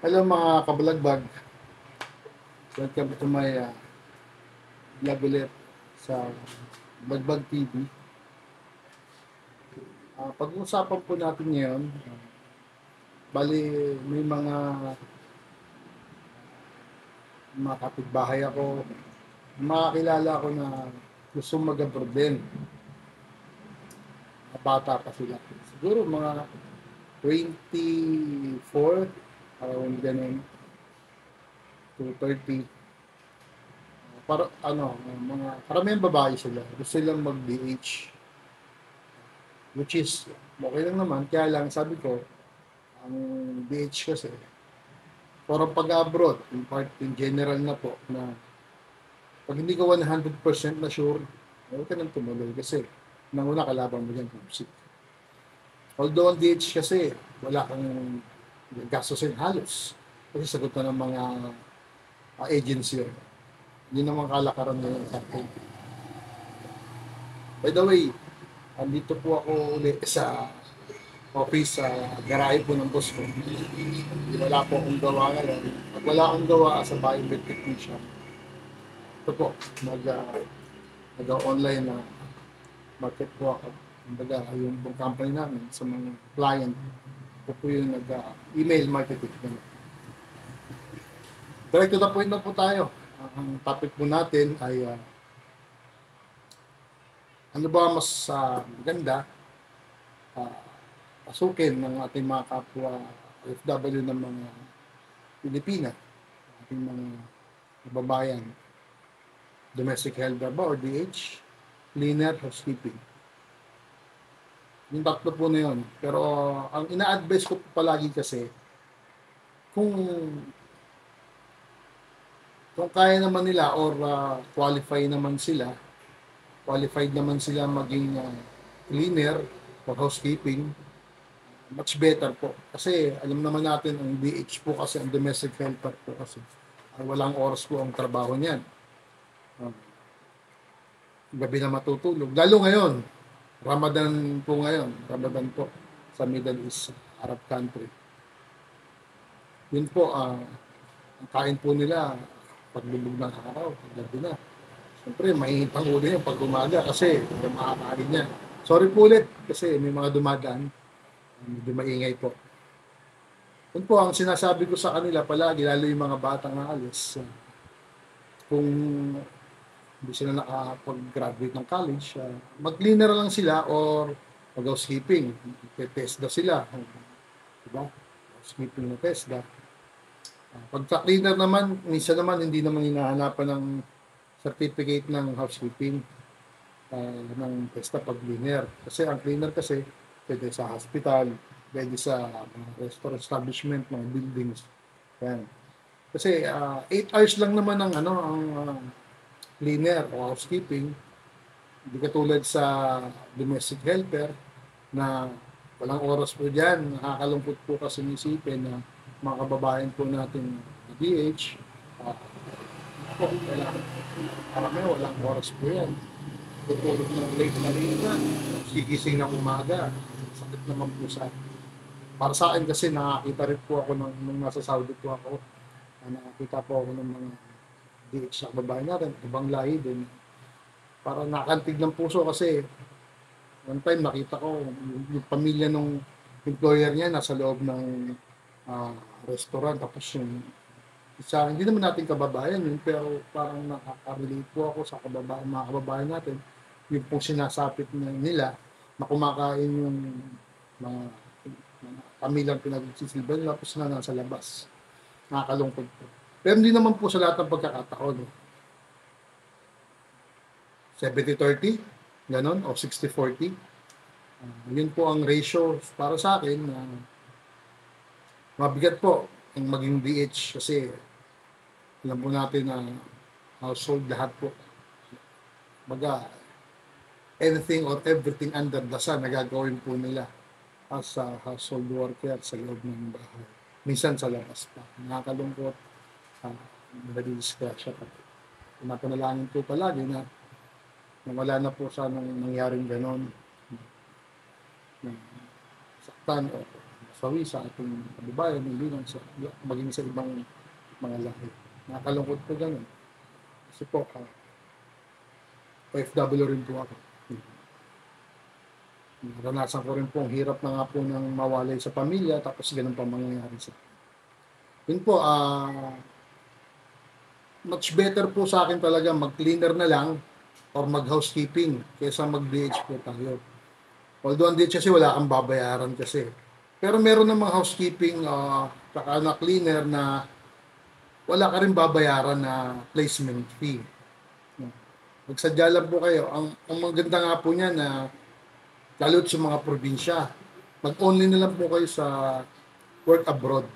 Hello mga kabalagbag, welcome to my vlog ulit sa Bagbag TV. Pag-uusapan po natin ngayon, bali may mga kapitbahay ako, mga kilala ko na gusto mag-abroad din. Bata pa sila. Siguro mga 24, around ganun, to 30. Para ano, mga karamihan babae sila. Gusto silang mag-DH. Which is, okay lang naman. Kaya lang, sabi ko, ang BH kasi, for pag-abroad, in general na po, na pag hindi ka 100% na sure, huwag ka nang tumuloy kasi nanguna kalaban mo yan homesick. Although ang DH kasi, wala kang gastusin halos. Kasi sagot na ng mga agency yun. Yun naman kalakaran ngayon sa akin. By the way, andito po ako ulit sa office sa garahe po ng boss ko. Wala po akong gawa ngayon. At wala akong gawa sa biomed technician. Ito po, nag-online na market po ako. Kumbaga, yung company namin sa mga client, ito po yung nag-email marketing. Direct to the point na po tayo. Ang topic po natin ay ano ba mas maganda uh, pasukin ng ating mga kapwa OFW ng mga Pilipina, ating mga kababayan, domestic helper ba or DH, cleaner, housekeeping. Yung tatlo po na yun. Pero ang ina-advise ko po palagi kasi, kung kaya naman nila or qualified naman sila maging cleaner or housekeeping, much better po. Kasi alam naman natin ang DH po kasi, ang domestic helper po kasi, walang oras po ang trabaho niyan. Gabi na matutulog. Lalo ngayon, Ramadan po ngayon. Ramadan po sa Middle East, Arab country. Yun po, ang kain po nila, paglubog ng araw, gabi na. Siyempre, mahihintang ulo yun pag umaga kasi hindi makakain niya. Sorry po ulit kasi may mga dumadaan. Medyo maingay po. Yun po ang sinasabi ko sa kanila palagi, lalo yung mga batang aalis. Kung hindi sila nakapag-graduate ng college, mag-cleaner lang sila or mag-housekeeping. TESDA sila. Diba? Housekeeping na TESDA. Pagka-cleaner naman, minsan naman hindi naman hinahanapan ng certificate ng housekeeping ng TESDA pag cleaner. Kasi ang cleaner kasi pwede sa hospital, pwede sa restaurant establishment, mga buildings. Yan. Kasi 8 hours lang naman ang cleaner o housekeeping. Hindi katulad sa domestic helper na walang oras po dyan. Nakakalungkot po kasi isipin na mga kababayan po natin DH, karami walang oras po yan. Tutulog ng late na rin na, sigising ng umaga. Sakit naman po sa para sa akin kasi nakakita rin po ako nung nasa Saudi po ako. Nakakita po ako ng mga DH sa kababayan natin, ibang lahi din. Para nakantig ng puso kasi one time nakita ko yung pamilya nung employer niya nasa loob ng restaurant, tapos yung isa, hindi naman natin kababayan yun, pero parang nakaka-relate po ako sa mga kababayan natin, yung pong sinasapit nila na kumakain yung mga pamilyang pinagsisilban nila, tapos na nasa labas. Nakakalungkot po. Pero hindi naman po sa lahat ng pagkakataon. 70-30, ganon, o 60-40. Yun po ang ratio para sa akin na mabigat po ang maging DH kasi alam po natin na household lahat po. Baga, anything or everything under the sun na gagawin po nila as a household worker sa loob ng bahay. Minsan sa labas pa. Nakakalungkot. Nadi-disgrasya pa. Pinapanalangin po palagi na wala na po sanang nangyaring ganon. Saktan o sawi sa ating kababayan, hindi lang sa, maging sa ibang mga lahi. Nakakalungkot po ganun. Kasi po, OFW rin po ako. Naranasan ko rin po ang hirap na nga po ng mawalay sa pamilya, tapos ganun pa mangyayari sa yun po, much better po sa akin talaga mag-cleaner na lang or mag-housekeeping kaysa mag-DH po tayo. Although ang DH kasi wala kang babayaran kasi. Pero meron namang housekeeping saka na cleaner na wala ka rin babayaran na placement fee. Magsadya lang po kayo. Ang maganda nga po niya na lalo sa mga probinsya, mag-only na lang po kayo sa work abroad.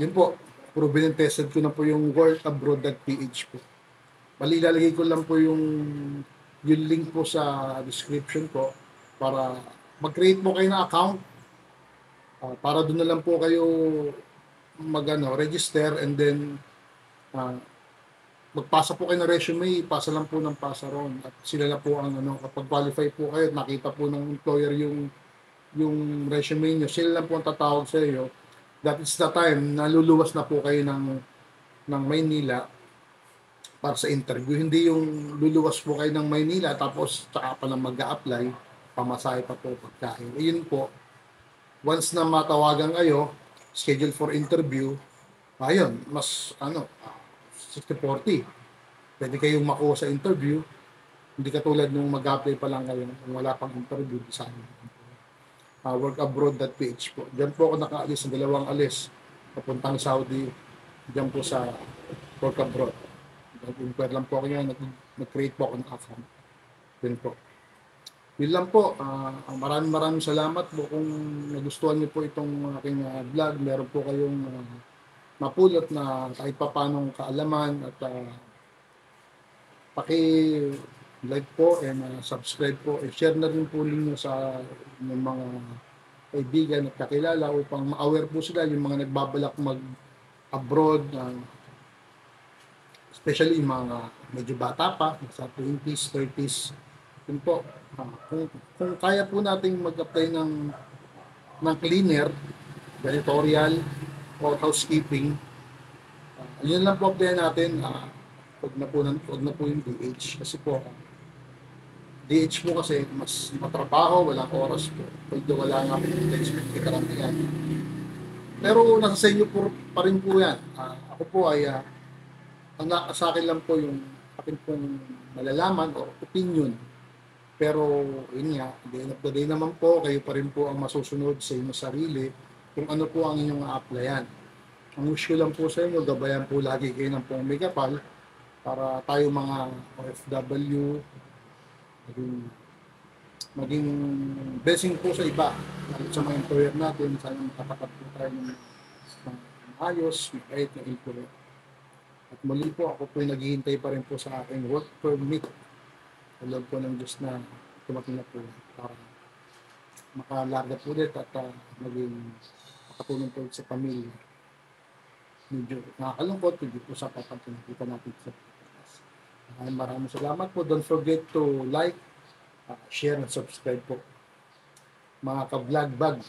Yun po, proven and tested ko na po yung workabroad.ph po. Malilalagay ko lang po yung link po sa description po para mag-create po kayo ng account para doon na lang po kayo register and then magpasa po kayo ng resume, pasa lang po ng pasa ron at sila na po ang kapag qualify po kayo, nakita po ng employer yung resume nyo, sila lang po ang tatawag sa iyo. That is the time na luluwas na po kayo ng Maynila para sa interview. Hindi yung luluwas po kayo ng Maynila tapos tsaka pa lang mag-a-apply, pamasahe pa po pagkain. Yun po, once na matawagan kayo, schedule for interview, ayun, mas 60-40. Pwede kayong makuha sa interview, hindi katulad nung mag-apply pa lang kayo, kung wala pang interview, sa workabroad.ph po. Diyan po ako nakaalis ng 2 alis papuntang Saudi. Diyan po sa work abroad. Nag-inquire lang po ako yan. Nag-create po ako ng account. Yun po. Yun lang po. Maraming salamat po kung nagustuhan niyo po itong aking vlog. Meron po kayong mapulot na kahit pa paanong kaalaman at like po and subscribe po and share na rin po ninyo sa yung mga kaibigan at kakilala upang ma-aware po sila yung mga nagbabalak mag-abroad, especially yung mga medyo bata pa, sa 20s, 30s. Yun po, kung kaya po nating mag-apply ng cleaner, janitorial, or housekeeping, yun lang po apply natin. Huwag na po yung DH kasi po DH po kasi mas matrabaho, walang oras po. Although wala nga po expect karamihan. Pero nasa sa inyo pa rin po yan. Ako po ay ang sa akin lang po yung akin pong malalaman o opinion. Pero yun nga, at the end of the day naman po, kayo pa rin po ang masusunod sa inyong sarili kung ano po ang inyong applyan. Ang wish ko lang po sa inyo, gabayan po lagi kayo ng pong may kapal para tayo mga OFW maging blessing po sa iba, sa mga employer natin. Sana makatapat po tayo ng ayos, mabait na employer. At muli po, ako po naghihintay pa rin po sa aking work permit. Alam po ng Diyos na tumating na po para makalarga po ulit at maging makatulong po sa pamilya. Medyo nakakalungkot, hindi po sa kapag-nakita natin sa maraming salamat po. Don't forget to like, share, and subscribe po. Mga ka-vlog-bag.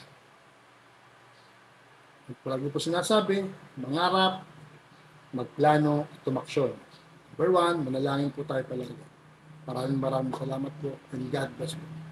Palagi po sinasabi, mangarap, magplano, tumaksyon. Number 1, manalangin po tayo palagi. Maraming salamat po and God bless po.